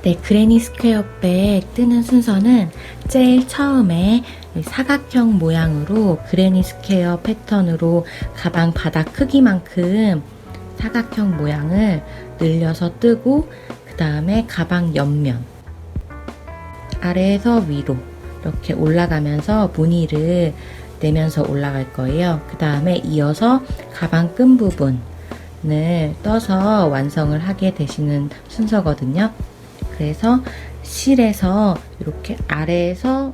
네, 그레니 스퀘어 백 뜨는 순서는 제일 처음에 사각형 모양으로 그레니 스퀘어 패턴으로 가방 바닥 크기만큼 사각형 모양을 늘려서 뜨고, 그 다음에 가방 옆면 아래에서 위로 이렇게 올라가면서 무늬를 내면서 올라갈 거예요. 그 다음에 이어서 가방 끈 부분을 떠서 완성을 하게 되시는 순서거든요. 그래서 실에서 이렇게 아래에서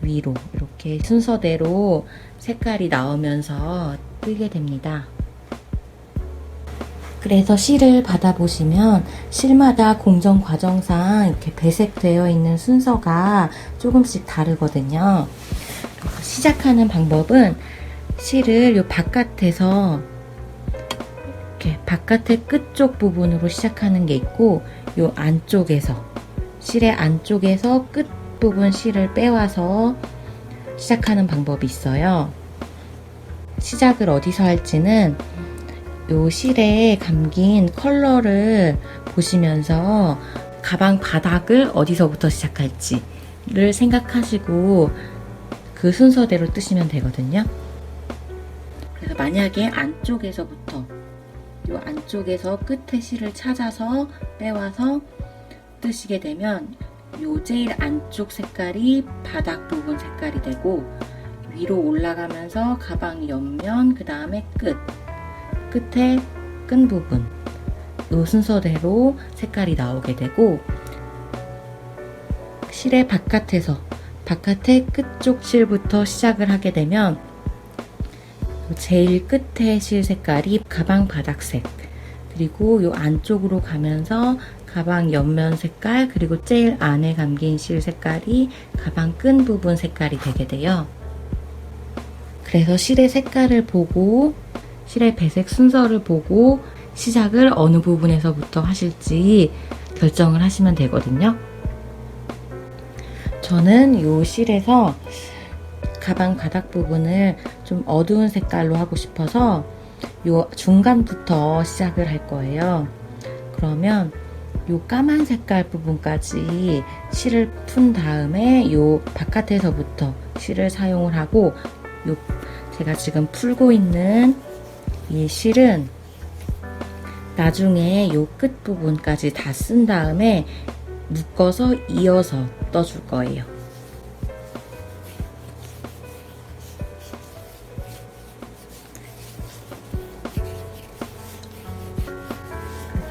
위로 이렇게 순서대로 색깔이 나오면서 뜨게 됩니다. 그래서 실을 받아보시면 실마다 공정 과정상 이렇게 배색되어 있는 순서가 조금씩 다르거든요. 시작하는 방법은 실을 요 바깥에서 이렇게 바깥의 끝쪽 부분으로 시작하는 게 있고, 요 안쪽에서 실의 안쪽에서 끝 부분 실을 빼와서 시작하는 방법이 있어요. 시작을 어디서 할지는 요 실에 감긴 컬러를 보시면서 가방 바닥을 어디서부터 시작할지를 생각하시고 그 순서대로 뜨시면 되거든요. 그래서 만약에 안쪽에서부터 요 안쪽에서 끝에 실을 찾아서 빼와서 뜨시게 되면 요 제일 안쪽 색깔이 바닥 부분 색깔이 되고, 위로 올라가면서 가방 옆면, 그 다음에 끝에 끈 부분 요 순서대로 색깔이 나오게 되고, 실의 바깥의 끝쪽 실부터 시작을 하게 되면 제일 끝에 실 색깔이 가방 바닥색, 그리고 요 안쪽으로 가면서 가방 옆면 색깔, 그리고 제일 안에 감긴 실 색깔이 가방 끈 부분 색깔이 되게 돼요. 그래서 실의 색깔을 보고 실의 배색 순서를 보고 시작을 어느 부분에서부터 하실지 결정을 하시면 되거든요. 저는 요 실에서 가방 바닥 부분을 좀 어두운 색깔로 하고 싶어서 요 중간부터 시작을 할 거예요. 그러면 요 까만 색깔 부분까지 실을 푼 다음에 요 바깥에서부터 실을 사용을 하고, 요 제가 지금 풀고 있는 이 실은 나중에 요 끝 부분까지 다 쓴 다음에 묶어서 이어서 떠줄 거예요.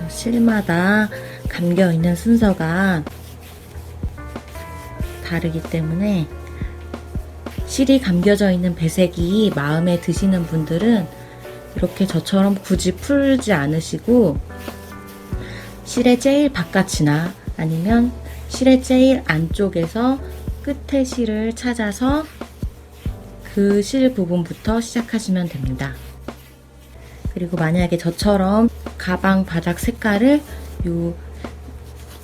실마다 감겨있는 순서가 다르기 때문에 실이 감겨져 있는 배색이 마음에 드시는 분들은 이렇게 저처럼 굳이 풀지 않으시고 실의 제일 바깥이나 아니면 실의 제일 안쪽에서 끝에 실을 찾아서 그 실 부분부터 시작하시면 됩니다. 그리고 만약에 저처럼 가방 바닥 색깔을 요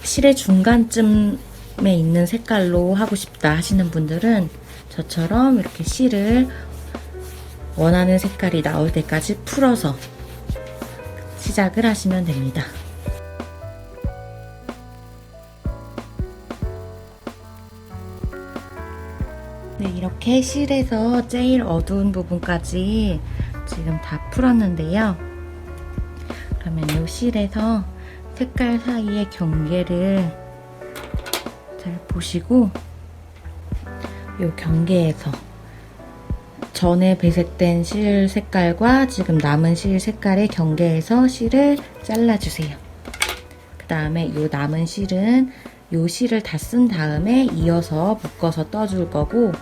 실의 중간쯤에 있는 색깔로 하고 싶다 하시는 분들은 저처럼 이렇게 실을 원하는 색깔이 나올 때까지 풀어서 시작을 하시면 됩니다. 네, 이렇게 실에서 제일 어두운 부분까지 지금 다 풀었는데요. 그러면 이 실에서 색깔 사이의 경계를 잘 보시고, 이 경계에서 전에 배색된 실 색깔과 지금 남은 실 색깔의 경계에서 실을 잘라주세요. 그 다음에 이 남은 실은 이 실을 다 쓴 다음에 이어서 묶어서 떠줄 거고,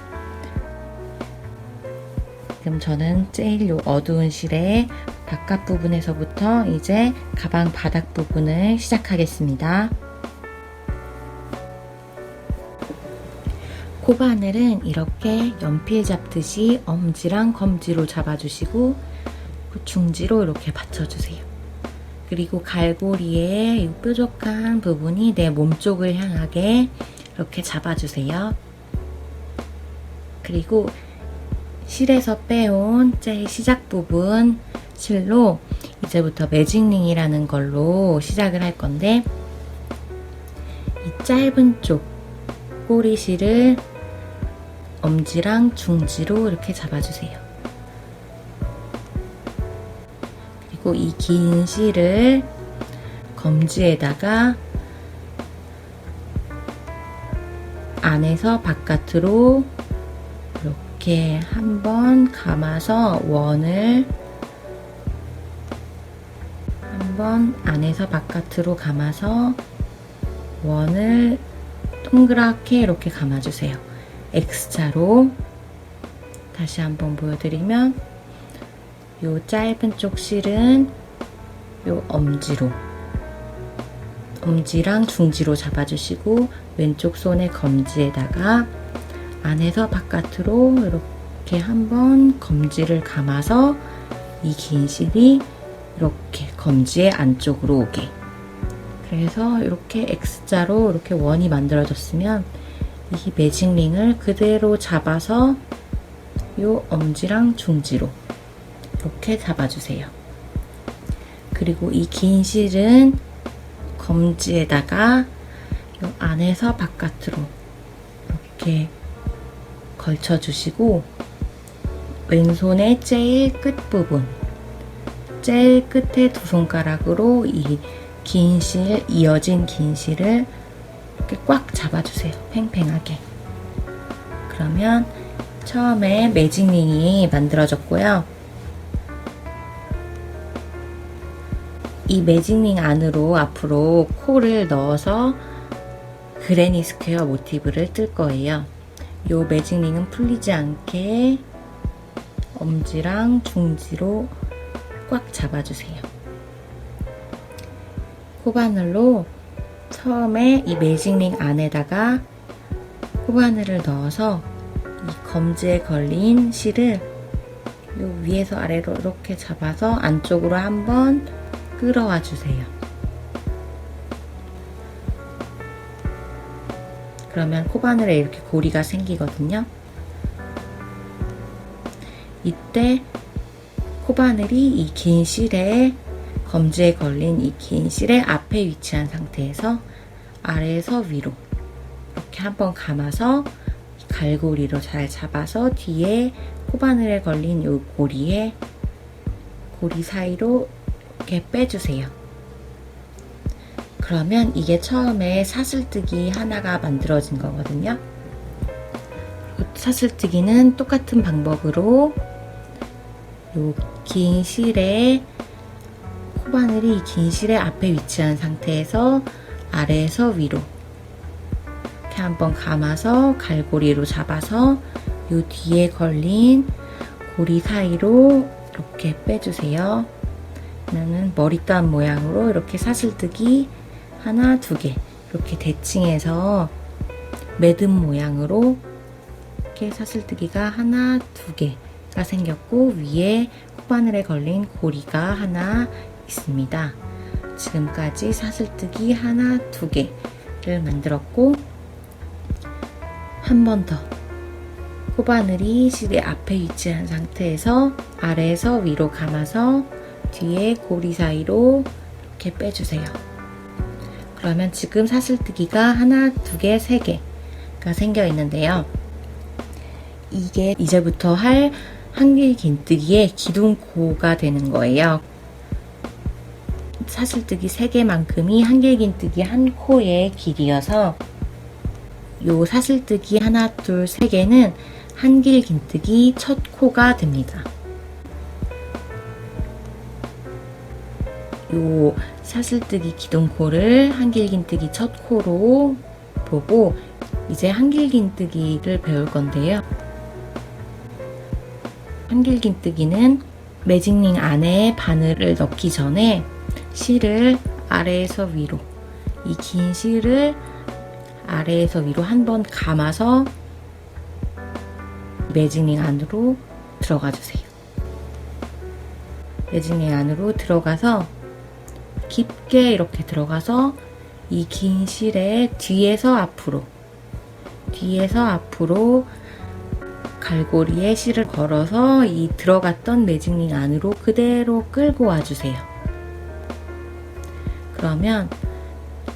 지금 저는 제일 요 어두운 실의 바깥 부분에서부터 이제 가방 바닥 부분을 시작하겠습니다. 코바늘은 이렇게 연필 잡듯이 엄지랑 검지로 잡아주시고 중지로 이렇게 받쳐주세요. 그리고 갈고리의 이 뾰족한 부분이 내 몸쪽을 향하게 이렇게 잡아주세요. 그리고 실에서 빼온 제일 시작 부분 실로 이제부터 매직링이라는 걸로 시작을 할 건데, 짧은 쪽 꼬리실을 엄지랑 중지로 이렇게 잡아주세요. 그리고 이 긴 실을 검지에다가 안에서 바깥으로 이렇게 한번 감아서 원을 한번 안에서 바깥으로 감아서 원을 동그랗게 이렇게 감아주세요. X자로 다시 한번 보여드리면 요 짧은 쪽 실은 요 엄지랑 중지로 잡아주시고 왼쪽 손의 검지에다가 안에서 바깥으로 이렇게 한번 검지를 감아서 이 긴 실이 이렇게 검지의 안쪽으로 오게. 그래서 이렇게 X자로 이렇게 원이 만들어졌으면 이 매직링을 그대로 잡아서 요 엄지랑 중지로 이렇게 잡아주세요. 그리고 이 긴 실은 검지에다가 요 안에서 바깥으로 이렇게 걸쳐주시고 왼손의 제일 끝부분, 제일 끝에 두 손가락으로 이 긴 실, 이어진 긴 실을 이렇게 꽉 잡아주세요. 팽팽하게. 그러면 처음에 매직링이 만들어졌고요. 이 매직링 안으로 앞으로 코를 넣어서 그레니 스퀘어 모티브를 뜰 거예요. 이 매직링은 풀리지 않게 엄지랑 중지로 꽉 잡아주세요. 코바늘로 처음에 이 매직링 안에다가 코바늘을 넣어서 이 검지에 걸린 실을 요 위에서 아래로 이렇게 잡아서 안쪽으로 한번 끌어와 주세요. 그러면 코바늘에 이렇게 고리가 생기거든요. 이때 코바늘이 이 긴 실에 검지에 걸린 이 긴 실의 앞에 위치한 상태에서 아래에서 위로 이렇게 한번 감아서 갈고리로 잘 잡아서 뒤에 코바늘에 걸린 이 고리 사이로 이렇게 빼주세요. 그러면 이게 처음에 사슬뜨기 하나가 만들어진 거거든요. 사슬뜨기는 똑같은 방법으로 이 긴 실에 코바늘이 긴 실의 앞에 위치한 상태에서 아래에서 위로 이렇게 한번 감아서 갈고리로 잡아서 이 뒤에 걸린 고리 사이로 이렇게 빼주세요. 그러면 머리단 모양으로 이렇게 사슬뜨기 하나, 두 개 이렇게 대칭해서 매듭 모양으로 이렇게 사슬뜨기가 하나, 두 개가 생겼고 위에 코바늘에 걸린 고리가 하나 있습니다. 지금까지 사슬뜨기 하나, 두 개를 만들었고 한 번 더 코바늘이 실의 앞에 위치한 상태에서 아래에서 위로 감아서 뒤에 고리 사이로 이렇게 빼주세요. 그러면 지금 사슬뜨기가 하나, 두 개, 세 개가 생겨 있는데요. 이게 이제부터 할 한길 긴뜨기의 기둥코가 되는 거예요. 사슬뜨기 3개만큼이 한길 긴뜨기 한 코의 길이어서 요 사슬뜨기 하나, 둘, 세 개는 한길 긴뜨기 첫 코가 됩니다. 요 사슬뜨기 기둥코를 한길 긴뜨기 첫 코로 보고 이제 한길 긴뜨기를 배울 건데요. 한길 긴뜨기는 매직링 안에 바늘을 넣기 전에 실을 아래에서 위로, 이 긴 실을 아래에서 위로 한번 감아서 매직링 안으로 들어가 주세요. 매직링 안으로 들어가서 깊게 이렇게 들어가서 이 긴 실의 뒤에서 앞으로 갈고리에 실을 걸어서 이 들어갔던 매직링 안으로 그대로 끌고 와주세요. 그러면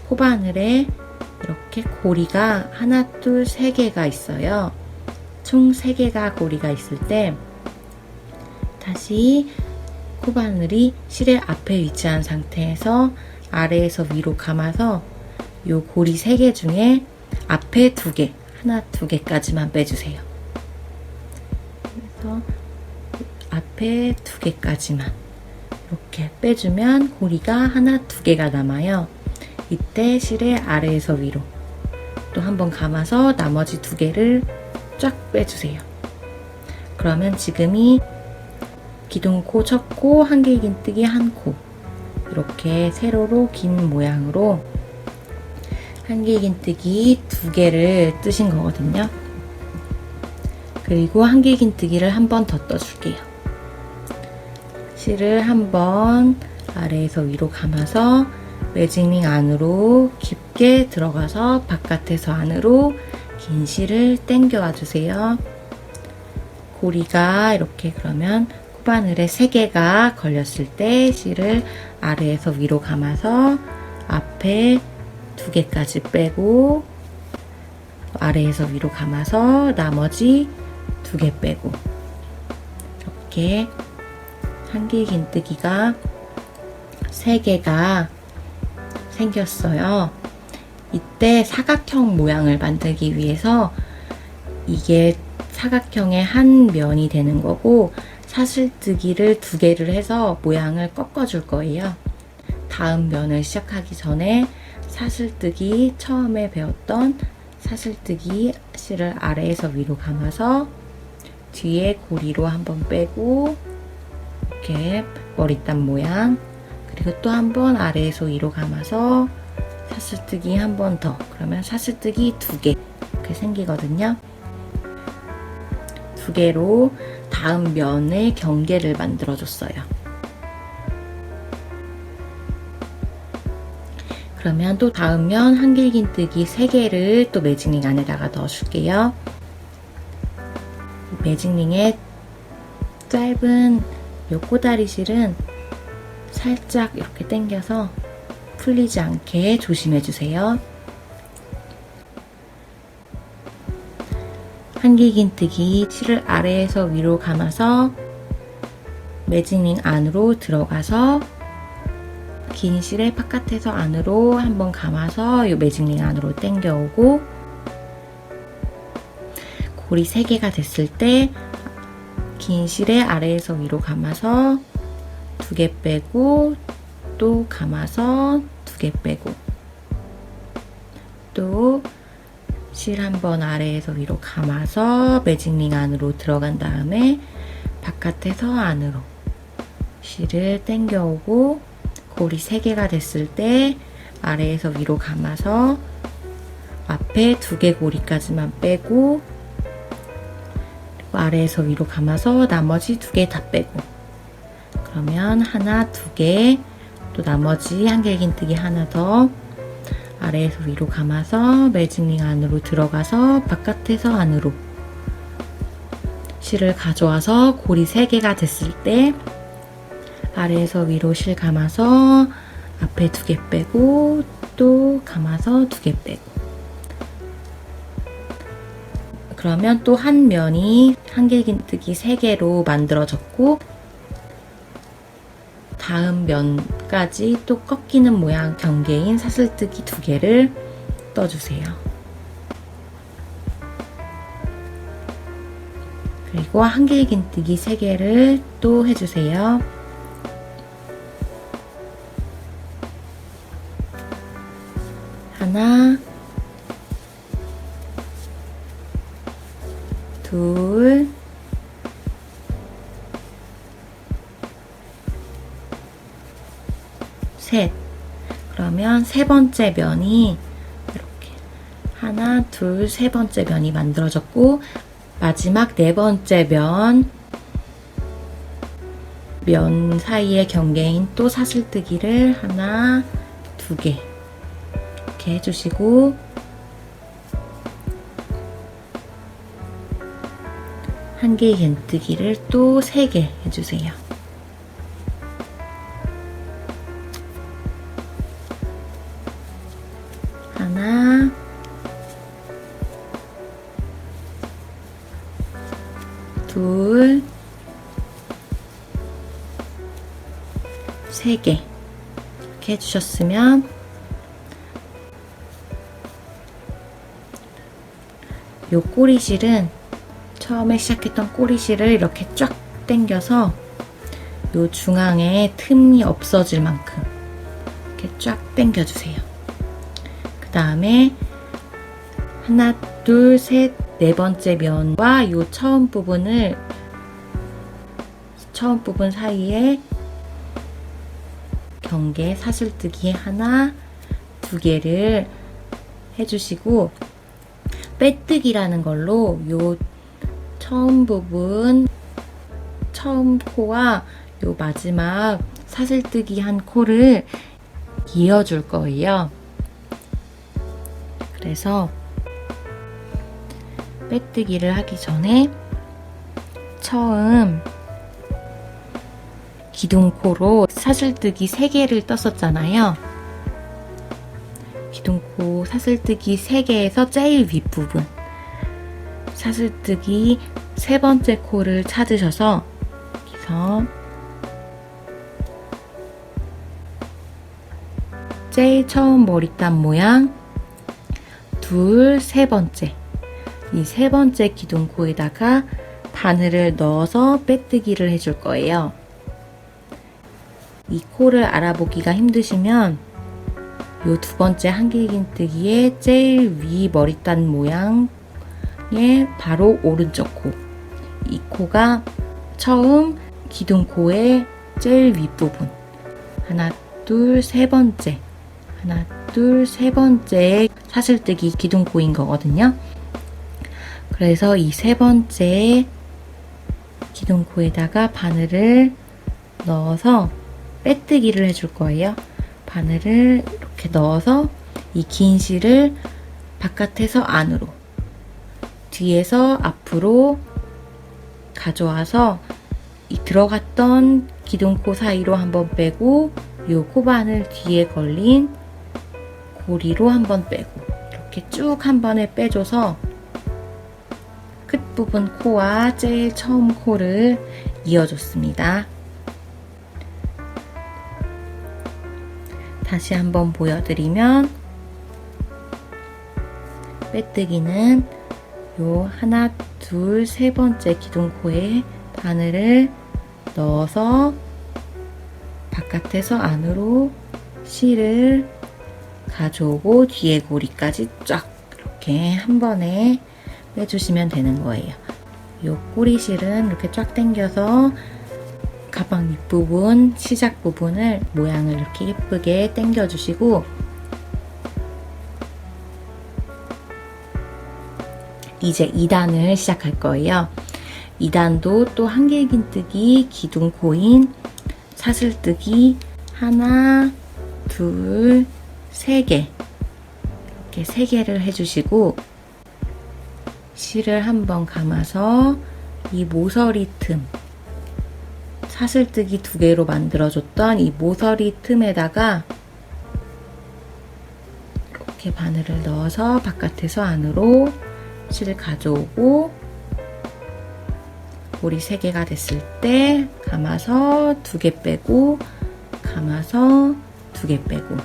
코바늘에 이렇게 고리가 하나, 둘, 세 개가 있어요. 총 3개가 고리가 있을 때 다시 코바늘이 실의 앞에 위치한 상태에서 아래에서 위로 감아서 요 고리 3개 중에 앞에 2개, 하나, 2개까지만 빼주세요. 그래서 앞에 2개까지만 이렇게 빼주면 고리가 하나, 2개가 남아요. 이때 실의 아래에서 위로 또 한번 감아서 나머지 2개를 쫙 빼주세요. 그러면 지금이 기둥코, 첫 코, 한길긴뜨기 한 코, 이렇게 세로로 긴 모양으로 한길긴뜨기 2개를 뜨신 거거든요. 그리고 한길긴뜨기를 한 번 더 떠줄게요. 실을 한번 아래에서 위로 감아서 매직링 안으로 깊게 들어가서 바깥에서 안으로 긴 실을 당겨와 주세요. 고리가 이렇게 그러면 코바늘에 3개가 걸렸을 때 실을 아래에서 위로 감아서 앞에 2개까지 빼고 아래에서 위로 감아서 나머지 2개 빼고 이렇게 한길긴뜨기가 3개가 생겼어요. 이때 사각형 모양을 만들기 위해서 이게 사각형의 한 면이 되는 거고 사슬뜨기를 2개를 해서 모양을 꺾어줄 거예요. 다음 면을 시작하기 전에 사슬뜨기 처음에 배웠던 사슬뜨기 실을 아래에서 위로 감아서 뒤에 고리로 한번 빼고 이렇게 머리땀 모양, 그리고 또 한번 아래에서 위로 감아서 사슬뜨기 한 번 더, 그러면 사슬뜨기 2개 이렇게 생기거든요. 2개로 다음 면의 경계를 만들어 줬어요. 그러면 또 다음 면 한길긴뜨기 3개를 또 매직링 안에다가 넣어 줄게요. 매직링의 짧은 요 꼬다리 실은 살짝 이렇게 당겨서 풀리지 않게 조심해 주세요. 한길긴뜨기 실을 아래에서 위로 감아서 매직링 안으로 들어가서 긴 실의 바깥에서 안으로 한번 감아서 이 매직링 안으로 당겨오고 고리 3개가 됐을 때 긴 실의 아래에서 위로 감아서 2개 빼고 또 감아서 2개 빼고 또 실 한번 아래에서 위로 감아서 매직링 안으로 들어간 다음에 바깥에서 안으로 실을 당겨오고 고리 3개가 됐을 때 아래에서 위로 감아서 앞에 2개 고리까지만 빼고 그리고 아래에서 위로 감아서 나머지 2개 다 빼고 그러면 하나, 2개, 또 나머지 한길긴뜨기 하나 더 아래에서 위로 감아서 매직링 안으로 들어가서 바깥에서 안으로 실을 가져와서 고리 3개가 됐을 때 아래에서 위로 실 감아서 앞에 2개 빼고 또 감아서 2개 빼고 그러면 또 한 면이 한길긴뜨기 3개로 만들어졌고 다음 면까지 또 꺾이는 모양 경계인 사슬뜨기 2개를 떠주세요. 그리고 한길긴뜨기 3개를 또 해주세요. 하나, 둘, 셋. 그러면 3번째 면이 이렇게 하나, 둘, 3번째 면이 만들어졌고 마지막 4번째 면 사이의 경계인 또 사슬뜨기를 하나, 2개 이렇게 해주시고 한길긴뜨기를 또 3개 해주세요. 하나, 둘, 세 개 이렇게 해주셨으면 요 꼬리실은 처음에 시작했던 꼬리실을 이렇게 쫙 당겨서 요 중앙에 틈이 없어질 만큼 이렇게 쫙 당겨주세요. 그 다음에 하나, 둘, 셋, 네 번째 면과 요 처음 부분 사이에 경계 사슬뜨기 하나, 두 개를 해주시고 빼뜨기라는 걸로 요 처음 부분, 처음 코와 요 마지막 사슬뜨기 한 코를 이어줄 거예요. 그래서 빼뜨기를 하기 전에 처음 기둥코로 사슬뜨기 3개를 떴었잖아요. 기둥코 사슬뜨기 3개에서 제일 윗부분 사슬뜨기 세 번째 코를 찾으셔서 여기서 제일 처음 머리땀 모양 세 번째 이 세 번째 기둥코에다가 바늘을 넣어서 빼뜨기를 해줄 거예요. 이 코를 알아보기가 힘드시면 요 두 번째 한길긴뜨기의 제일 위 머리단 모양의 바로 오른쪽 코, 이 코가 처음 기둥코의 제일 윗부분 하나, 둘, 세 번째 하나, 둘, 세 번째 사슬뜨기 기둥코인 거거든요. 그래서 이 세 번째 기둥코에다가 바늘을 넣어서 빼뜨기를 해줄 거예요. 바늘을 이렇게 넣어서 이 긴 실을 바깥에서 안으로, 뒤에서 앞으로 가져와서 이 들어갔던 기둥코 사이로 한번 빼고 이 코바늘 뒤에 걸린 고리로 한번 빼고 이렇게 쭉 한 번에 빼줘서 끝부분 코와 제일 처음 코를 이어줬습니다. 다시 한번 보여드리면 빼뜨기는 요 하나, 둘, 세 번째 기둥코에 바늘을 넣어서 바깥에서 안으로 실을 가져오고 뒤에 고리까지 쫙 이렇게 한 번에 빼주시면 되는 거예요. 요 꼬리실은 이렇게 쫙 당겨서 가방 윗부분, 시작 부분을 모양을 이렇게 예쁘게 당겨주시고 이제 2단을 시작할 거예요. 2단도 또 한길긴뜨기 기둥코인 사슬뜨기 하나, 둘, 세 개 이렇게 3개를 해주시고 실을 한번 감아서 이 모서리 틈 사슬뜨기 2개로 만들어줬던 이 모서리 틈에다가 이렇게 바늘을 넣어서 바깥에서 안으로 실을 가져오고 고리 3개가 됐을 때 감아서 2개 빼고 감아서 2개 빼고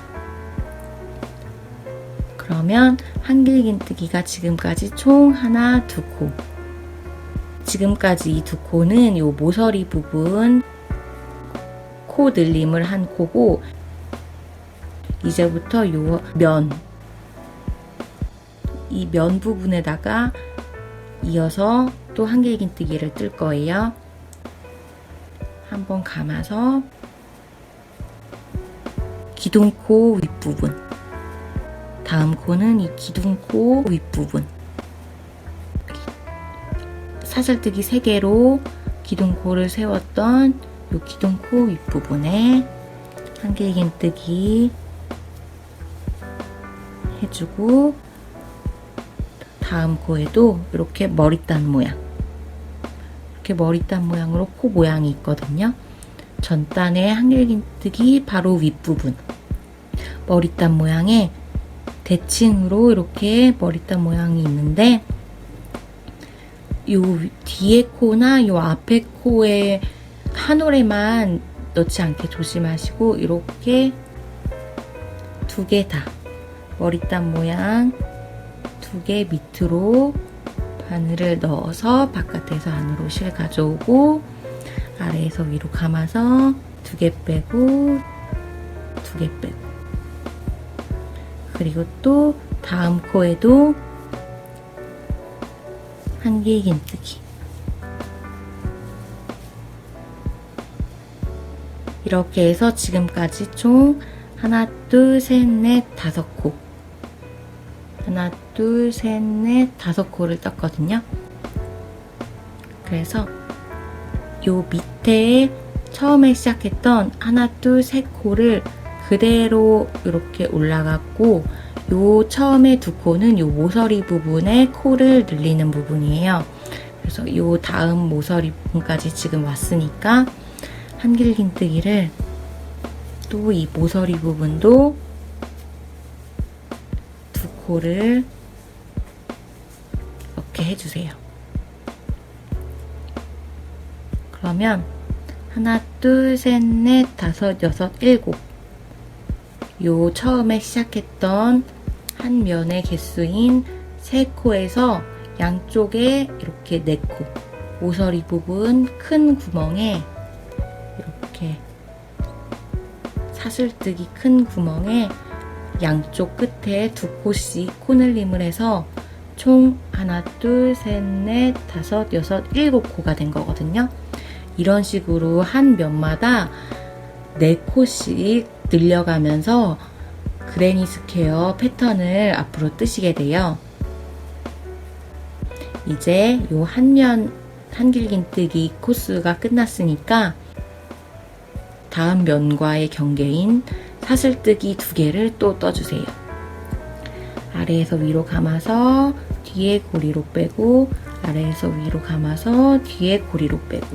그러면 한길긴뜨기가 지금까지 총 하나, 2코 지금까지 이 2코는 요 모서리 부분 코 늘림을 한 코고 이제부터 요 이 면 부분에다가 이어서 또 한길긴뜨기를 뜰 거예요. 한번 감아서 기둥코 윗부분 다음 코는 이 기둥코 윗부분 사슬뜨기 3개로 기둥코를 세웠던 이 기둥코 윗부분에 한길긴뜨기 해주고 다음 코에도 이렇게 머리단 모양 이렇게 머리단 모양으로 코 모양이 있거든요. 전단에 한길긴뜨기 바로 윗부분 머리단 모양에 대칭으로 이렇게 머리띠 모양이 있는데 요 뒤에 코나 요 앞에 코에 한 올에만 넣지 않게 조심하시고 이렇게 두 개 다 머리띠 모양 두 개 밑으로 바늘을 넣어서 바깥에서 안으로 실 가져오고 아래에서 위로 감아서 두 개 빼고 두 개 빼고 그리고 또 다음 코에도 한길긴뜨기 이렇게 해서 지금까지 총 하나, 둘, 셋, 넷, 다섯 코 하나, 둘, 셋, 넷, 다섯 코를 떴거든요. 그래서 요 밑에 처음에 시작했던 하나, 둘, 셋 코를 그대로 이렇게 올라갔고 요 처음에 두 코는 요 모서리 부분에 코를 늘리는 부분이에요. 그래서 요 다음 모서리 부분까지 지금 왔으니까 한길긴뜨기를 또 이 모서리 부분도 두 코를 이렇게 해주세요. 그러면 하나, 둘, 셋, 넷, 다섯, 여섯, 일곱 요 처음에 시작했던 한 면의 개수인 세 코에서 양쪽에 이렇게 네 코 모서리 부분 큰 구멍에 이렇게 사슬뜨기 큰 구멍에 양쪽 끝에 두 코씩 코늘림을 해서 총 하나, 둘, 셋, 넷, 다섯, 여섯, 일곱 코가 된 거거든요. 이런 식으로 한 면마다 4코씩 늘려가면서 그레니 스퀘어 패턴을 앞으로 뜨시게 돼요. 이제 요 한면 한길긴뜨기 코스가 끝났으니까 다음 면과의 경계인 사슬뜨기 두 개를 또 떠주세요. 아래에서 위로 감아서 뒤에 고리로 빼고 아래에서 위로 감아서 뒤에 고리로 빼고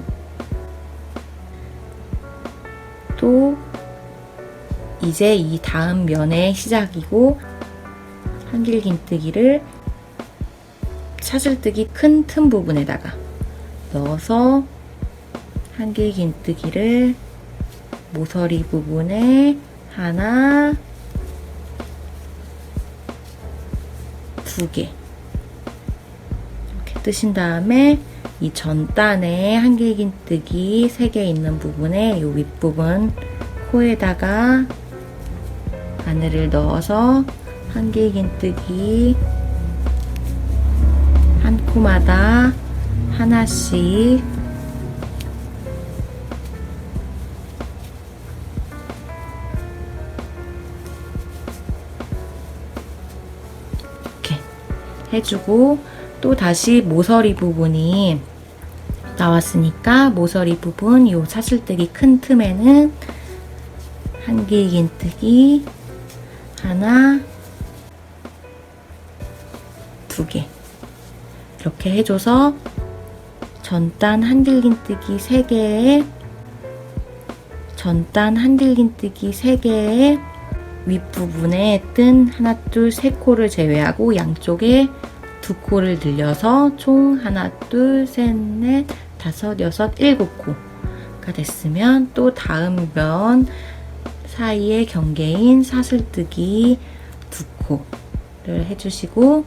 또 이제 이 다음 면의 시작이고 한길긴뜨기를 사슬뜨기 큰 틈 부분에다가 넣어서 한길긴뜨기를 모서리 부분에 하나, 두 개 이렇게 뜨신 다음에 이 전단에 한길긴뜨기 3개 있는 부분에 이 윗부분 코에다가 바늘을 넣어서 한길긴뜨기 한 코마다 하나씩 이렇게 해주고 또 다시 모서리 부분이 나왔으니까 모서리 부분 이 사슬뜨기 큰 틈에는 한길긴뜨기 하나, 두 개 이렇게 해줘서 전단 한길긴뜨기 3개에 전단 한길긴뜨기 3개의 윗부분에 뜬 하나, 둘, 세 코를 제외하고 양쪽에 두 코를 늘려서 총 하나, 둘, 셋, 넷, 다섯, 여섯, 일곱 코가 됐으면 또 다음 면 사이의 경계인 사슬뜨기 두 코를 해주시고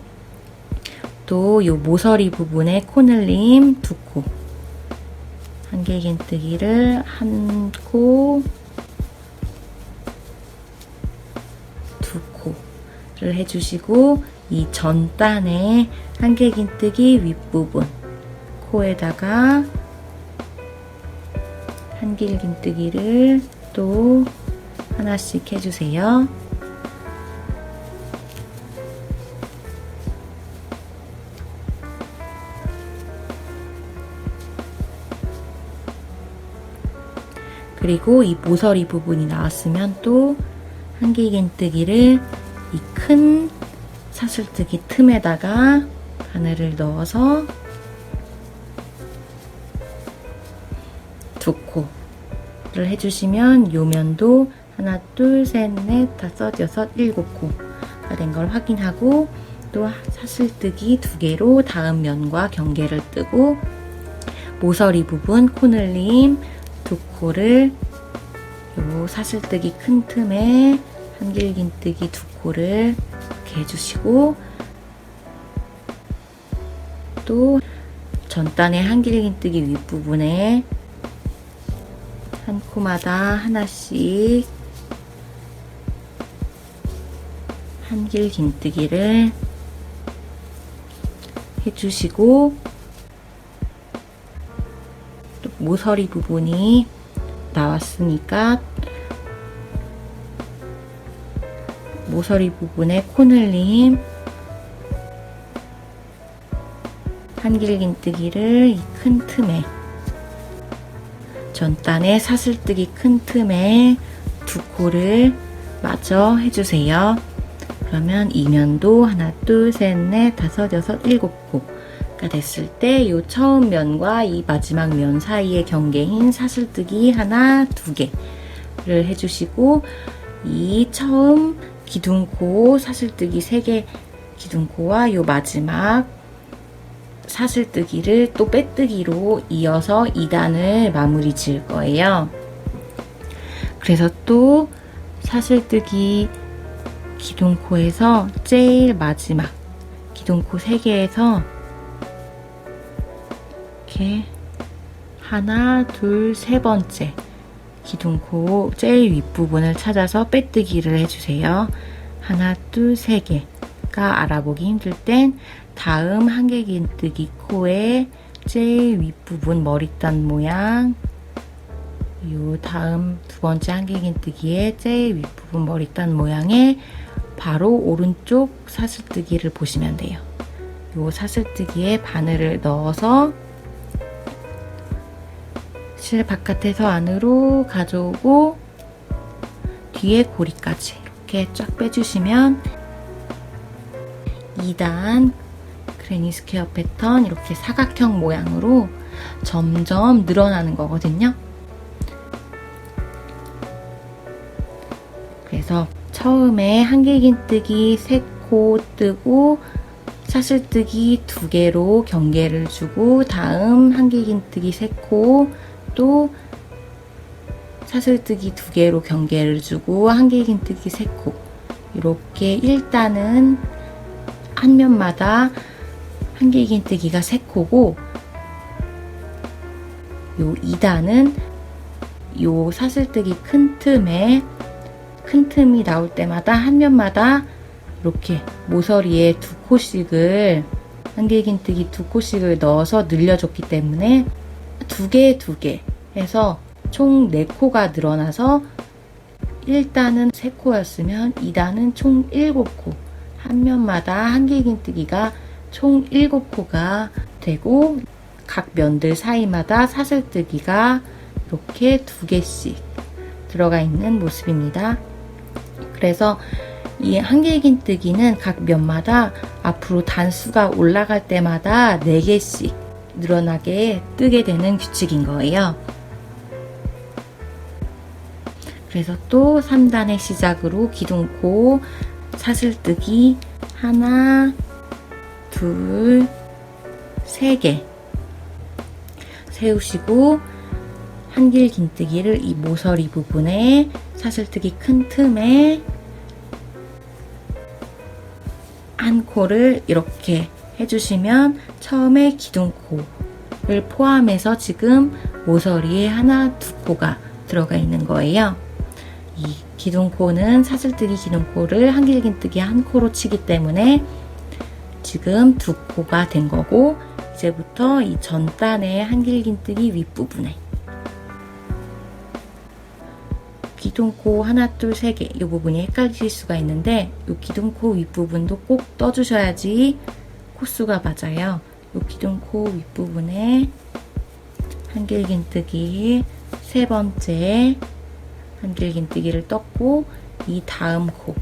또 요 모서리 부분에 코늘림 두 코 한길긴뜨기를 한 코, 두 코를 해주시고 이 전단에 한길긴뜨기 윗부분 코에다가 한길긴뜨기를 또 하나씩 해주세요. 그리고 이 모서리 부분이 나왔으면 또 한길긴뜨기를 이 큰 사슬뜨기 틈에다가 바늘을 넣어서 두 코를 해주시면 요 면도 하나, 둘, 셋, 넷, 다섯, 여섯, 일곱 코 된 걸 확인하고 또 사슬뜨기 2개로 다음 면과 경계를 뜨고 모서리 부분 코늘림 2코를 요 사슬뜨기 큰 틈에 한길긴뜨기 2코를 이렇게 해주시고 또 전단의 한길긴뜨기 윗부분에 한 코마다 하나씩 한길긴뜨기를 해주시고 또 모서리 부분이 나왔으니까 모서리 부분에 코늘림 한길긴뜨기를 이 큰 틈에 전단에 사슬뜨기 큰 틈에 2코를 마저 해주세요. 그러면 이면도 하나, 둘, 셋, 넷, 다섯, 여섯, 7코가 됐을 때 이 처음 면과 이 마지막 면 사이의 경계인 사슬뜨기 하나, 2개를 해주시고 이 처음 기둥코 사슬뜨기 3개 기둥코와 이 마지막 사슬뜨기를 또 빼뜨기로 이어서 2단을 마무리 지을 거예요. 그래서 또 사슬뜨기 기둥코에서 제일 마지막 기둥코 3개에서 이렇게 하나, 둘, 세 번째 기둥코 제일 윗부분을 찾아서 빼뜨기를 해주세요. 하나, 둘, 세 개가 알아보기 힘들 땐 다음 한길긴뜨기 코의 제일 윗부분 머리단 모양 요 다음 2번째 한길긴뜨기의 제일 윗부분 머리단 모양에 바로 오른쪽 사슬뜨기를 보시면 돼요. 요 사슬뜨기에 바늘을 넣어서 실 바깥에서 안으로 가져오고 뒤에 고리까지 이렇게 쫙 빼주시면 2단 그레니 스퀘어 패턴 이렇게 사각형 모양으로 점점 늘어나는 거거든요. 그래서 처음에 한길긴뜨기 3코 뜨고 사슬뜨기 2개로 경계를 주고 다음 한길긴뜨기 3코 또 사슬뜨기 2개로 경계를 주고 한길긴뜨기 3코 이렇게 1단은 한 면마다 한길긴뜨기가 3코고 요 2단은 요 사슬뜨기 큰 틈이 나올 때마다 한 면마다 이렇게 모서리에 2코씩을 한길긴뜨기 2코씩을 넣어서 늘려줬기 때문에 2개 해서 총 4코가 늘어나서 1단은 3코였으면 2단은 총 7코 한 면마다 한길긴뜨기가 총 7코가 되고 각 면들 사이마다 사슬뜨기가 이렇게 2개씩 들어가 있는 모습입니다. 그래서 이 한길긴뜨기는 각 면마다 앞으로 단수가 올라갈 때마다 4개씩 늘어나게 뜨게 되는 규칙인 거예요. 그래서 또 3단의 시작으로 기둥코 사슬뜨기 하나, 둘, 3개 세우시고 한길긴뜨기를 이 모서리 부분에 사슬뜨기 큰 틈에 한 코를 이렇게 해주시면 처음에 기둥코를 포함해서 지금 모서리에 하나, 2코가 들어가 있는 거예요. 이 기둥코는 사슬뜨기 기둥코를 한길긴뜨기 한 코로 치기 때문에 지금 2코가 된 거고 이제부터 이 전단의 한길긴뜨기 윗부분에 기둥코 하나, 둘, 3개 이 부분이 헷갈리실 수가 있는데 이 기둥코 윗부분도 꼭 떠주셔야지 코수가 맞아요. 이 기둥코 윗부분에 한길긴뜨기 3번째 한길긴뜨기를 떴고 이 다음 코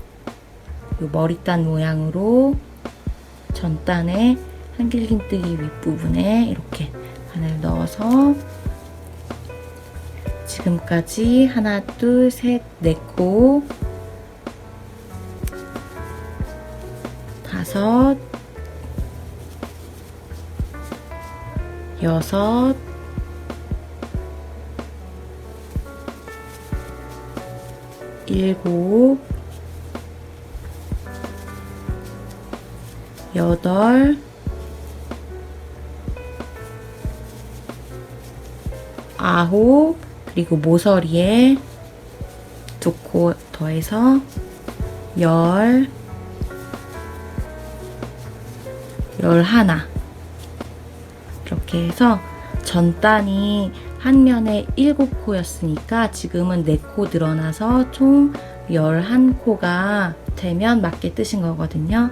이 머리단 모양으로 전단에 한길긴뜨기 윗부분에 이렇게 바늘 넣어서 지금까지 하나, 둘, 셋, 4코 5, 6, 7, 8, 9, 그리고 모서리에 2코 더해서 10, 11. 이렇게 해서 전단이 한 면에 7코였으니까 지금은 4코 늘어나서 총 11코가 되면 맞게 뜨신 거거든요.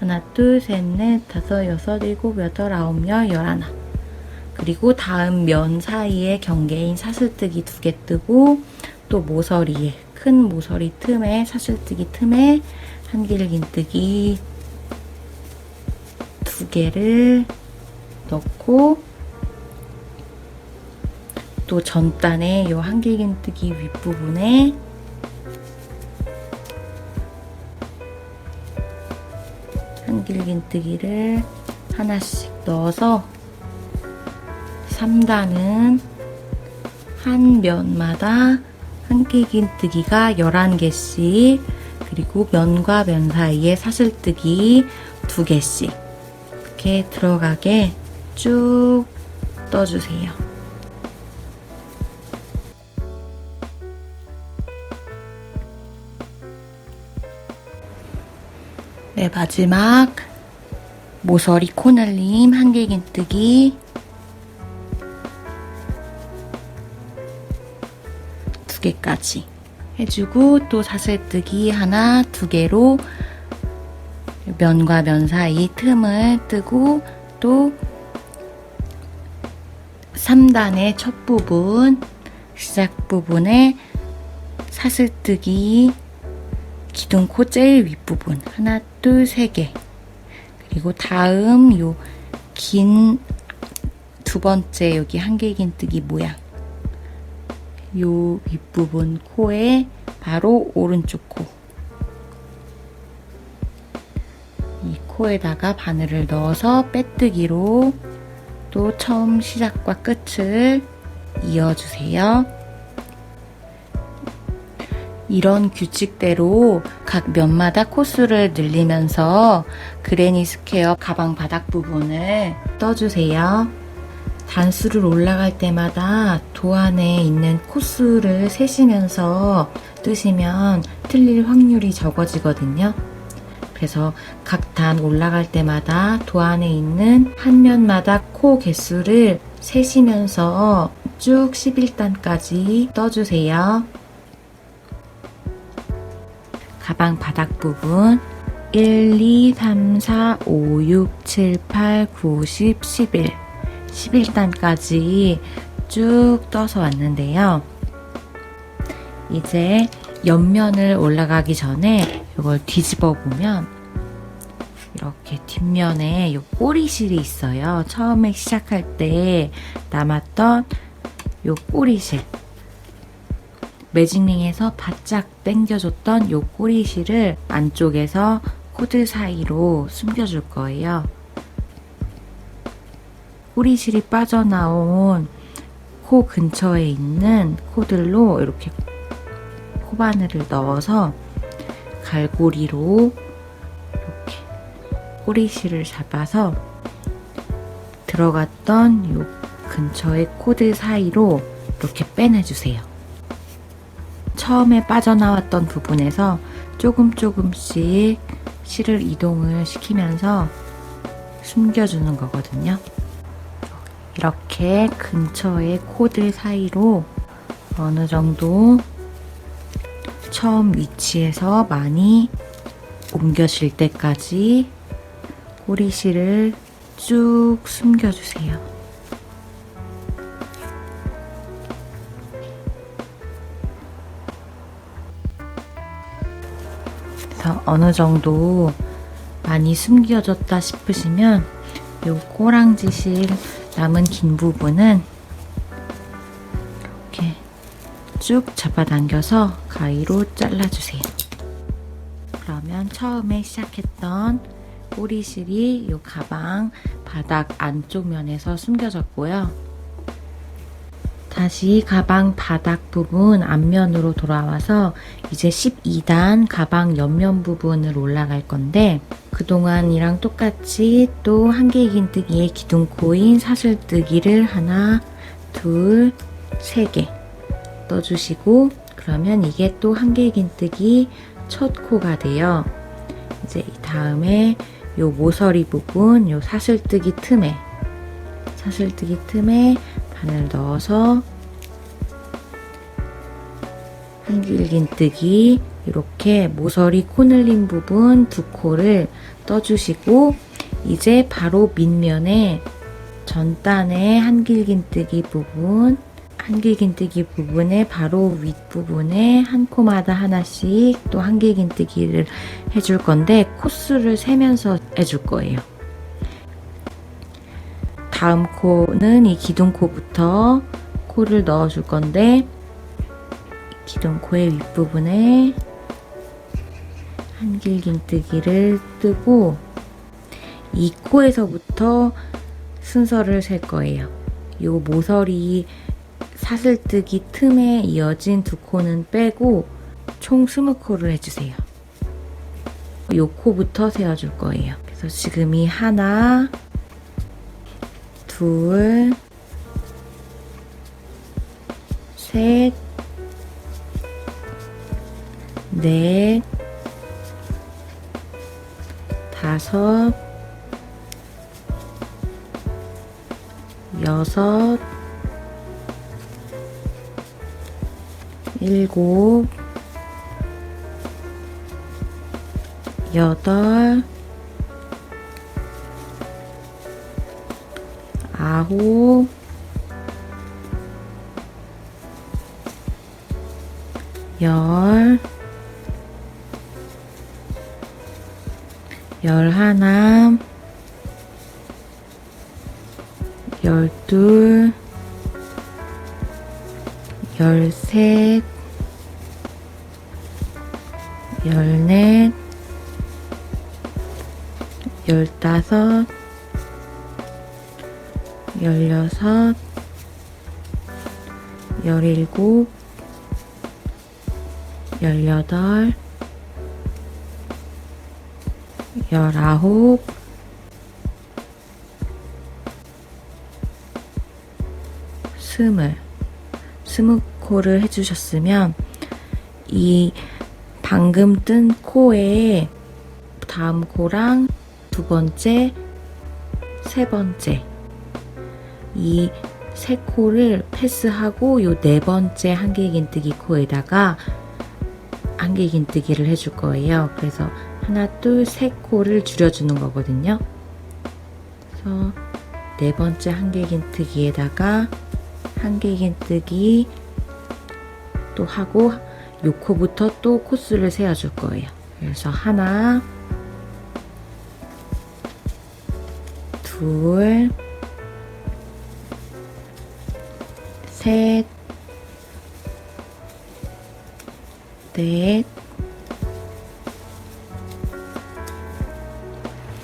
하나, 둘, 셋, 넷, 다섯, 여섯, 일곱, 여덟, 아홉, 열, 11. 그리고 다음 면 사이에 경계인 사슬뜨기 2개 뜨고 또 모서리에 큰 모서리 틈에 사슬뜨기 틈에 한길긴뜨기 2개를 넣고 또 전단에 요 한길긴뜨기 윗부분에 한길긴뜨기를 하나씩 넣어서 3단은 한 면마다 한길긴뜨기가 11개씩 그리고 면과 면 사이에 사슬뜨기 2개씩 이렇게 들어가게 쭉 떠주세요. 네, 마지막 모서리 코날림 한길긴뜨기 2개까지 해주고 또 사슬뜨기 하나, 2개로 면과 면 사이 틈을 뜨고 또 3단의 첫 부분 시작 부분에 사슬뜨기 기둥코 제일 윗부분 하나, 둘, 3개 그리고 다음 요 긴 2번째 여기 한길긴뜨기 모양 요 윗부분 코에 바로 오른쪽 코 이 코에다가 바늘을 넣어서 빼뜨기로 또 처음 시작과 끝을 이어주세요. 이런 규칙대로 각 면마다 코수를 늘리면서 그레니 스퀘어 가방 바닥 부분을 떠주세요. 단수를 올라갈 때마다 도안에 있는 코수를 세시면서 뜨시면 틀릴 확률이 적어지거든요. 그래서 각 단 올라갈 때마다 도안에 있는 한 면마다 코 개수를 세시면서 쭉 11단까지 떠주세요. 가방 바닥 부분 1, 2, 3, 4, 5, 6, 7, 8, 9, 10, 11 11단까지 쭉 떠서 왔는데요. 이제 옆면을 올라가기 전에 이걸 뒤집어 보면 이렇게 뒷면에 이 꼬리실이 있어요. 처음에 시작할 때 남았던 이 꼬리실 매직링에서 바짝 당겨줬던 이 꼬리실을 안쪽에서 코드 사이로 숨겨줄 거예요. 꼬리실이 빠져나온 코 근처에 있는 코들로 이렇게 코바늘을 넣어서 갈고리로 이렇게 꼬리실을 잡아서 들어갔던 이 근처의 코드 사이로 이렇게 빼내주세요. 처음에 빠져나왔던 부분에서 조금씩 실을 이동을 시키면서 숨겨주는 거거든요. 이렇게 근처의 코드 사이로 어느 정도 처음 위치에서 많이 옮겨질 때까지 꼬리실을 쭉 숨겨주세요. 그래서 어느 정도 많이 숨겨졌다 싶으시면 이 꼬랑지실 남은 긴 부분은 이렇게 쭉 잡아당겨서 가위로 잘라주세요. 그러면 처음에 시작했던 꼬리실이 이 가방 바닥 안쪽 면에서 숨겨졌고요. 다시 가방 바닥 부분 앞면으로 돌아와서 이제 12단 가방 옆면 부분을 올라갈 건데, 그동안이랑 똑같이 또 한길긴뜨기에 기둥코인 사슬뜨기를 하나, 둘, 세 개 떠주시고, 그러면 이게 또 한길긴뜨기 첫 코가 돼요. 이제 이 다음에 요 모서리 부분, 요 사슬뜨기 틈에 바늘 넣어서 한길긴뜨기 이렇게 모서리 코늘림 부분 두 코를 떠주시고, 이제 바로 밑면에 전단의 한길긴뜨기 부분에 바로 윗부분에 한 코마다 하나씩 또 한길긴뜨기를 해줄 건데, 코수를 세면서 해줄 거예요. 다음 코는 이 기둥코부터 코를 넣어줄 건데, 기둥코의 윗부분에 한길긴뜨기를 뜨고, 이 코에서부터 순서를 셀 거예요. 요 모서리 사슬뜨기 틈에 이어진 두 코는 빼고 총 20코를 해주세요. 요 코부터 세워줄 거예요. 그래서 지금이 하나, 둘, 셋, 넷, 다섯, 여섯, 일곱, 여덟, 아홉, 열, 열하나, 열둘, 열셋, 열넷, 열다섯, 열여섯, 열일곱, 열여덟, 열아홉, 스무 코를 해주셨으면, 이 방금 뜬 코에 다음 코랑 두 번째, 세 번째 이 세 코를 패스하고 요 네 번째 한길긴뜨기 코에다가 한길긴뜨기를 해줄 거예요. 그래서 하나, 둘, 세 코를 줄여주는 거거든요. 그래서 네 번째 한길긴뜨기에다가 한길긴뜨기 또 하고, 요 코부터 또 코수를 세워줄 거예요. 그래서 하나, 둘, 셋, 넷,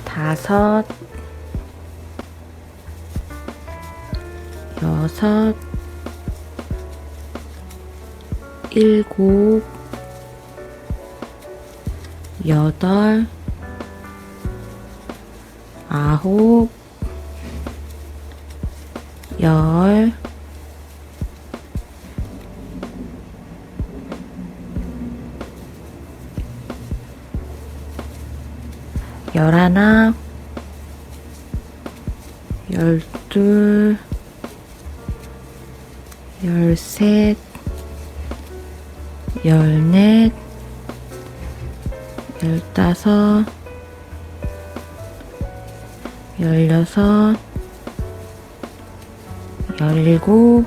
다섯, 여섯, 일곱, 여덟, 아홉, 열, 열하나, 열둘, 열셋, 열넷, 열다섯, 열여섯, 열일곱,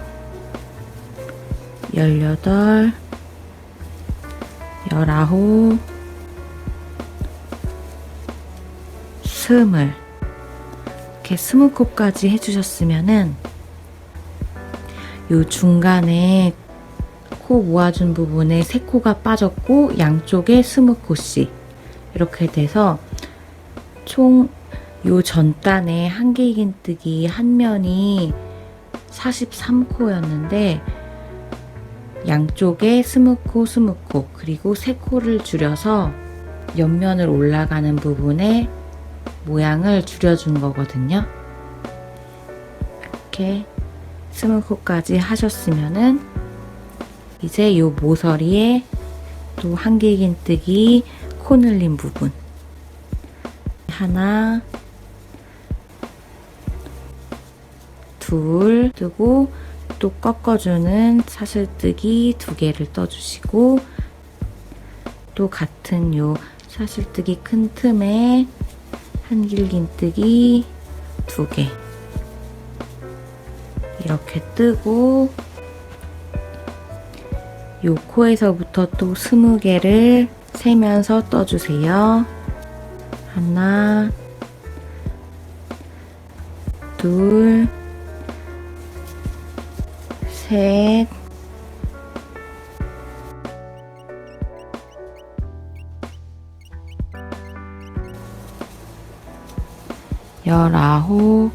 열여덟, 열아홉, 스물. 이렇게 20코까지 해주셨으면은 요 중간에 코 모아준 부분에 3코가 빠졌고 양쪽에 20코씩, 이렇게 돼서 총 요 전단에 한길긴뜨기 한 면이 43코였는데 양쪽에 20코, 20코, 그리고 3코를 줄여서 옆면을 올라가는 부분에 모양을 줄여준 거거든요. 이렇게 20코까지 하셨으면은 이제 요 모서리에 또 한길긴뜨기 코 늘린 부분 하나, 둘 뜨고 또 꺾어주는 사슬뜨기 2개를 떠주시고 또 같은 요 사슬뜨기 큰 틈에 한길긴뜨기 2개 이렇게 뜨고 요 코에서부터 또 20개를 세면서 떠주세요. 하나, 둘, 셋, 열아홉,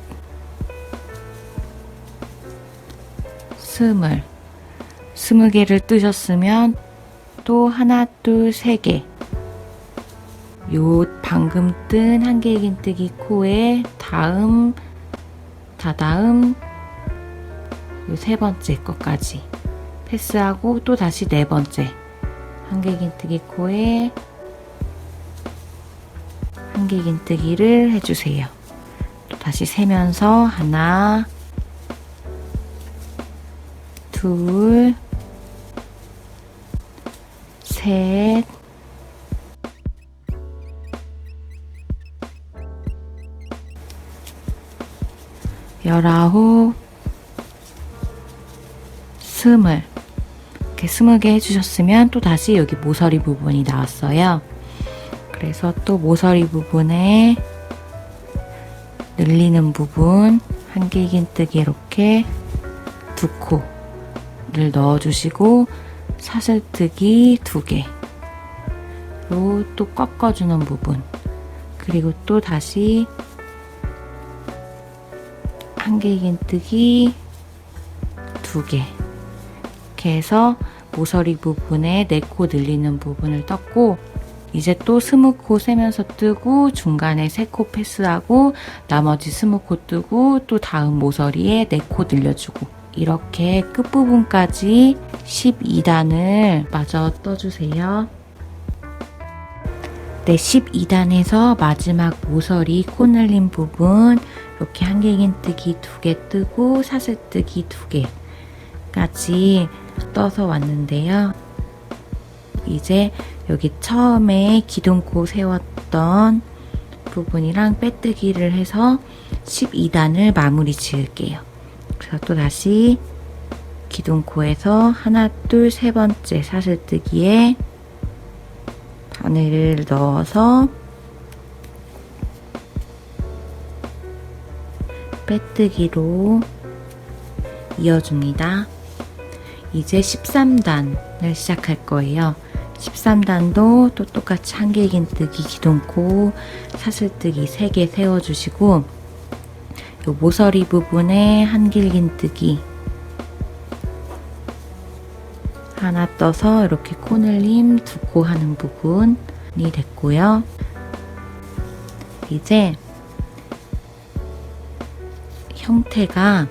20개를 뜨셨으면 또 하나, 둘, 3개 요 방금 뜬 한길긴뜨기 코에 다다음 요 3번째 것까지 패스하고 또 다시 4번째 한길긴뜨기 코에 한길긴뜨기를 해주세요. 또 다시 세면서 하나, 둘, 셋, 열아홉, 20 이렇게 20개 해주셨으면 또 다시 여기 모서리 부분이 나왔어요. 그래서 또 모서리 부분에 늘리는 부분 한길긴뜨기 이렇게 2코를 넣어주시고 사슬뜨기 2개로 또 꺾어주는 부분 그리고 또 다시 한길긴뜨기 2개 이렇게 해서 모서리 부분에 4코 늘리는 부분을 떴고 이제 또 20코 세면서 뜨고 중간에 3코 패스하고 나머지 20코 뜨고 또 다음 모서리에 4코 늘려주고 이렇게 끝부분까지 12단을 마저 떠주세요. 네, 12단에서 마지막 모서리 코 늘린 부분 이렇게 한길긴뜨기 2개 뜨고 사슬뜨기 2개까지 떠서 왔는데요. 이제 여기 처음에 기둥코 세웠던 부분이랑 빼뜨기를 해서 12단을 마무리 지을게요. 그래서 또 다시 기둥코에서 하나, 둘, 3번째 사슬뜨기에 바늘을 넣어서 빼뜨기로 이어줍니다. 이제 13단을 시작할 거예요. 13단도 또 똑같이 한길긴뜨기 기둥코 사슬뜨기 3개 세워주시고 요 모서리 부분에 한길긴뜨기 하나 떠서 이렇게 코늘림 2코 하는 부분이 됐고요. 이제 형태가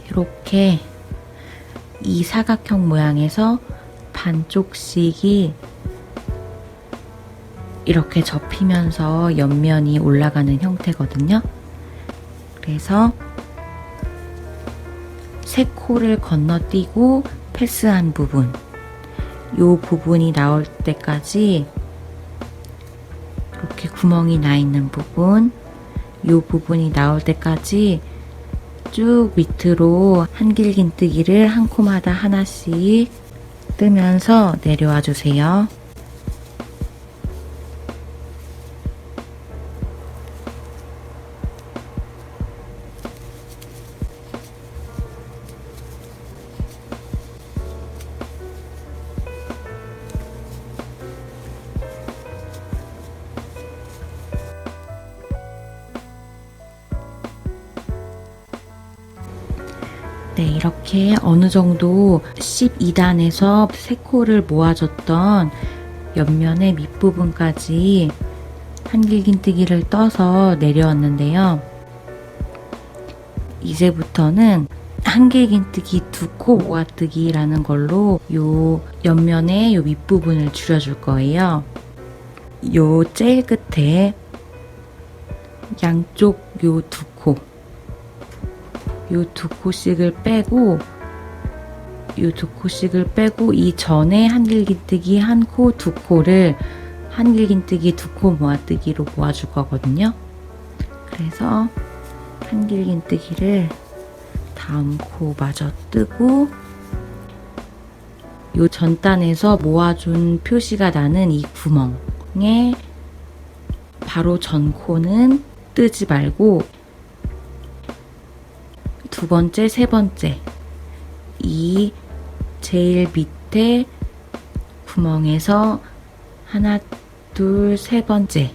이렇게 이 사각형 모양에서 반쪽씩이 이렇게 접히면서 옆면이 올라가는 형태거든요. 그래서 3코를 건너뛰고 패스한 부분, 이 부분이 나올 때까지 이렇게 구멍이 나 있는 부분, 이 부분이 나올 때까지 쭉 밑으로 한길긴뜨기를 한 코마다 하나씩 뜨면서 내려와 주세요. 네, 이렇게 어느 정도 12단에서 3코를 모아줬던 옆면의 밑부분까지 한길긴뜨기를 떠서 내려왔는데요. 이제부터는 한길긴뜨기 2코 모아뜨기라는 걸로 요 옆면의 요 밑부분을 줄여줄 거예요. 요 제일 끝에 양쪽 요 2코, 요 2코씩을 빼고, 요 2코씩을 빼고 이 전에 한길긴뜨기 1코, 2코를 한길긴뜨기 2코 모아뜨기로 모아줄 거거든요. 그래서 한길긴뜨기를 다음 코 마저 뜨고, 요 전단에서 모아준 표시가 나는 이 구멍에 바로 전 코는 뜨지 말고 두 번째, 세 번째 이 제일 밑에 구멍에서 하나, 둘, 세 번째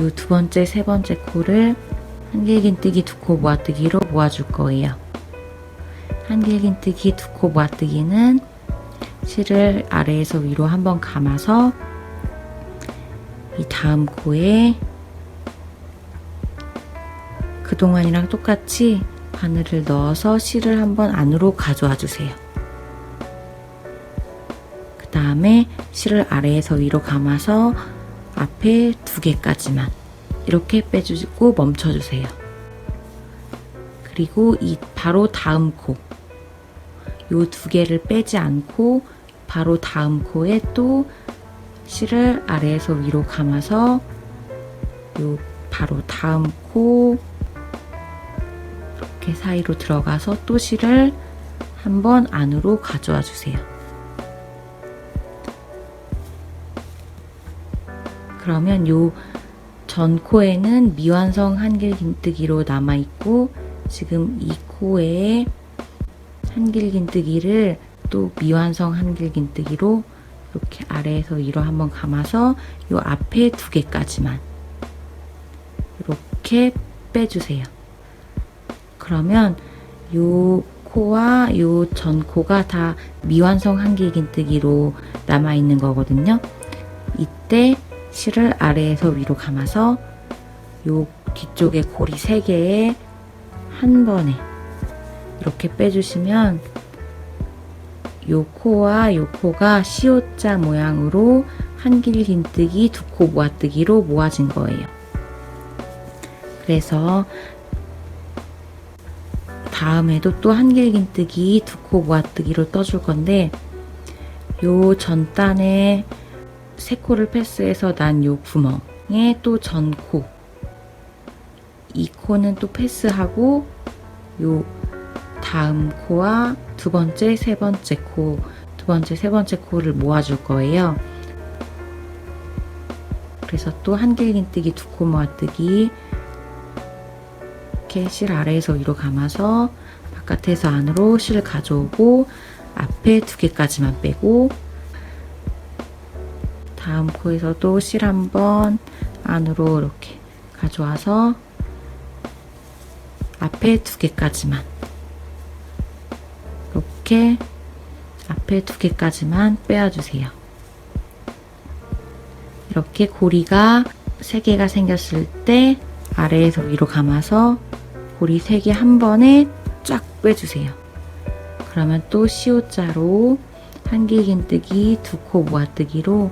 요 두 번째, 세 번째 코를 한길긴뜨기 2코 모아뜨기로 모아줄 거예요. 한길긴뜨기 2코 모아뜨기는 실을 아래에서 위로 한번 감아서 이 다음 코에 그동안이랑 똑같이 바늘을 넣어서 실을 한번 안으로 가져와 주세요. 그 다음에 실을 아래에서 위로 감아서 앞에 2개까지만 이렇게 빼주고 멈춰주세요. 그리고 이 바로 다음 코, 요 2개를 빼지 않고 바로 다음 코에 또 실을 아래에서 위로 감아서 요 바로 다음 코 이렇게 사이로 들어가서 또 실을 한번 안으로 가져와 주세요. 그러면 요 전 코에는 미완성 한길긴뜨기로 남아있고, 지금 이 코에 한길긴뜨기를 또 미완성 한길긴뜨기로 이렇게 아래에서 위로 한번 감아서 요 앞에 2개까지만 이렇게 빼주세요. 그러면 요 코와 요 전 코가 다 미완성 한길긴뜨기로 남아있는 거거든요. 이때 실을 아래에서 위로 감아서 요 뒤쪽에 고리 3개에 한 번에 이렇게 빼주시면 요 코와 요 코가 시옷자 모양으로 한길긴뜨기 2코 모아뜨기로 모아진 거예요. 그래서 다음에도 또 한길긴뜨기 2코 모아뜨기로 떠줄 건데, 요 전단에 3코를 패스해서 난 요 구멍에 또 전 코, 이 코는 또 패스하고 요 다음 코와 두 번째, 세 번째 코, 두 번째, 세 번째 코를 모아줄 거예요. 그래서 또 한길긴뜨기 2코 모아뜨기 이렇게 실 아래에서 위로 감아서 바깥에서 안으로 실 가져오고 앞에 2개까지만 빼고, 다음 코에서도 실 한번 안으로 이렇게 가져와서 앞에 2개까지만 이렇게 앞에 2개까지만 빼어주세요. 이렇게 고리가 3개가 생겼을 때 아래에서 위로 감아서 고리 3개 한 번에 쫙 빼주세요. 그러면 또 시옷자로 한길긴뜨기 2코 모아뜨기로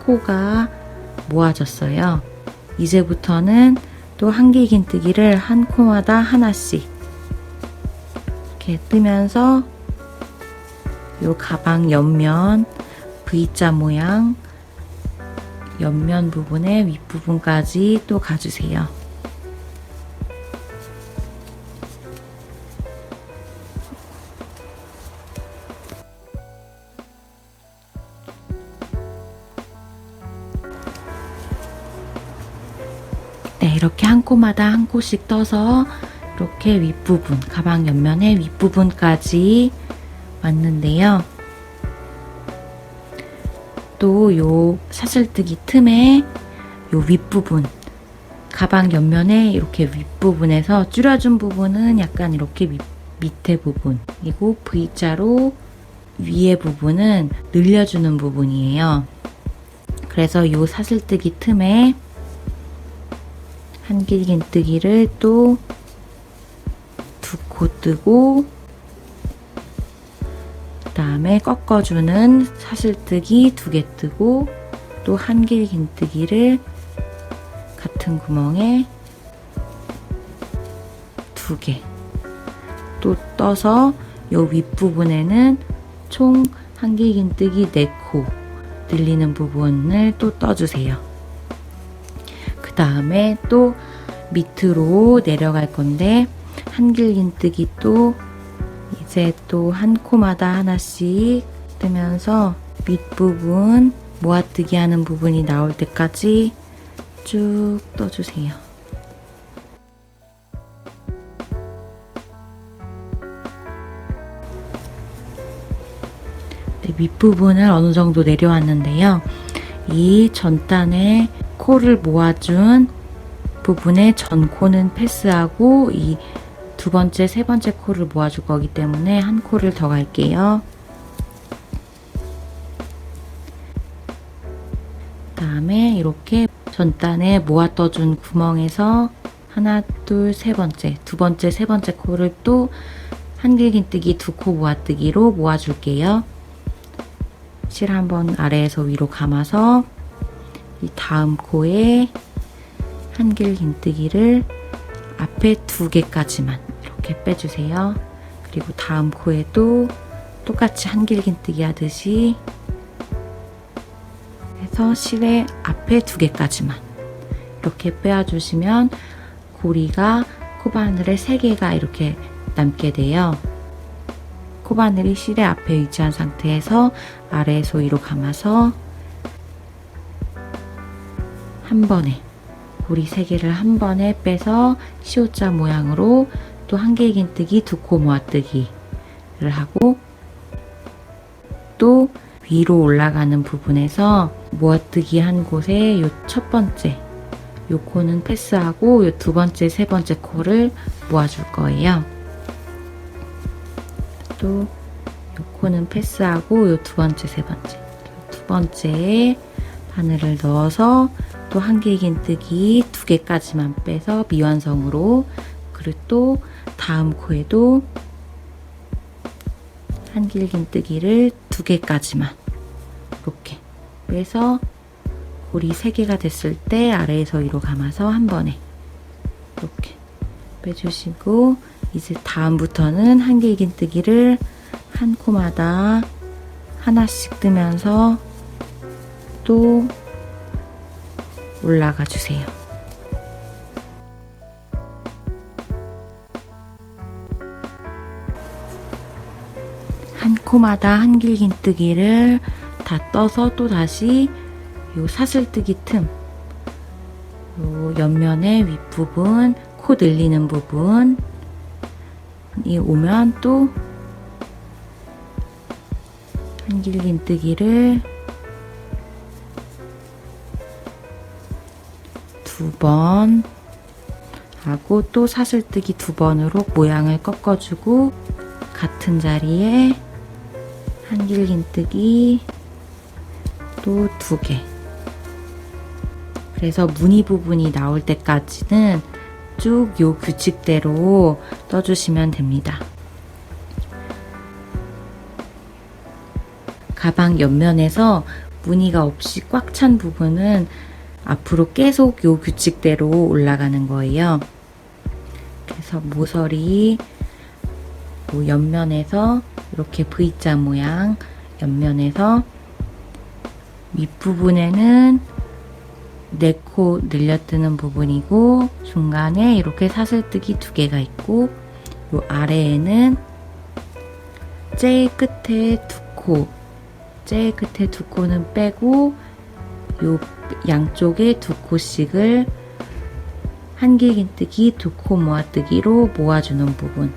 코가 모아졌어요. 이제부터는 또 한길긴뜨기를 한 코마다 하나씩 이렇게 뜨면서 요 가방 옆면 V자 모양 옆면 부분의 윗부분까지 또 가주세요. 네, 이렇게 한 코마다 한 코씩 떠서 이렇게 윗부분, 가방 옆면의 윗부분까지 왔는데요. 또 요 사슬뜨기 틈에 요 윗부분, 가방 옆면에 이렇게 윗부분에서 줄여준 부분은 약간 이렇게 밑에 부분, 그리고 V자로 위에 부분은 늘려주는 부분이에요. 그래서 이 사슬뜨기 틈에 한길긴뜨기를 또 2코 뜨고, 그 다음에 꺾어주는 사슬뜨기 2개 뜨고, 또 한길긴뜨기를 같은 구멍에 2개 또 떠서 이 윗부분에는 총 한길긴뜨기 4코 늘리는 부분을 또 떠주세요. 그 다음에 또 밑으로 내려갈 건데, 한길긴뜨기 또 이제 또 한 코마다 하나씩 뜨면서 밑부분 모아뜨기 하는 부분이 나올 때까지 쭉 떠주세요. 네, 밑부분을 어느 정도 내려왔는데요. 이 전단에 코를 모아준 부분에 전 코는 패스하고 이 2번째, 3번째 코를 모아줄 거기 때문에 한 코를 더 갈게요. 그 다음에 이렇게 전단에 모아 떠준 구멍에서 하나, 둘, 세 번째, 2번째, 3번째 코를 또 한길긴뜨기 2코 모아뜨기로 모아줄게요. 실 한번 아래에서 위로 감아서 이 다음 코에 한길긴뜨기를 앞에 2개까지만 이렇게 빼주세요. 그리고 다음 코에도 똑같이 한길긴뜨기 하듯이 해서 실의 앞에 2개까지만 이렇게 빼어주시면 고리가 코바늘에 3개가 이렇게 남게 돼요. 코바늘이 실의 앞에 위치한 상태에서 아래에서 위로 감아서 한 번에 고리 3개를 한 번에 빼서 시옷자 모양으로 또 한길긴뜨기 2코 모아뜨기를 하고, 또 위로 올라가는 부분에서 모아뜨기 한 곳에 요 첫 번째 요 코는 패스하고 요 2번째, 3번째 코를 모아줄 거예요. 또 요 코는 패스하고 요 2번째, 3번째, 2번째에 바늘을 넣어서 또 한길긴뜨기 2개까지만 빼서 미완성으로, 그리고 또 다음 코에도 한길긴뜨기를 2개까지만 이렇게 빼서 고리 3개가 됐을 때 아래에서 위로 감아서 한 번에 이렇게 빼주시고, 이제 다음부터는 한길긴뜨기를 한 코마다 하나씩 뜨면서 또 올라가 주세요. 한 코마다 한길긴뜨기를 다 떠서 또 다시 요 사슬뜨기 틈, 요 옆면의 윗부분, 코 늘리는 부분이 오면 또 한길긴뜨기를 2번 하고 또 사슬뜨기 2번으로 모양을 꺾어주고, 같은 자리에 한길긴뜨기 또 2개. 그래서 무늬 부분이 나올 때까지는 쭉 요 규칙대로 떠주시면 됩니다. 가방 옆면에서 무늬가 없이 꽉 찬 부분은 앞으로 계속 요 규칙대로 올라가는 거예요. 그래서 모서리 옆면에서 이렇게 V자 모양, 옆면에서 윗부분에는 4코 늘려뜨는 부분이고, 중간에 이렇게 사슬뜨기 2개가 있고, 요 아래에는 제일 끝에 2코, 제일 끝에 2코는 빼고 요 양쪽에 2코씩을 한길긴뜨기 2코 모아뜨기로 모아주는 부분.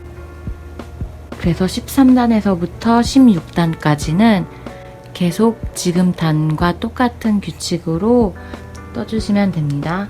그래서 13단에서부터 16단까지는 계속 지금 단과 똑같은 규칙으로 떠주시면 됩니다.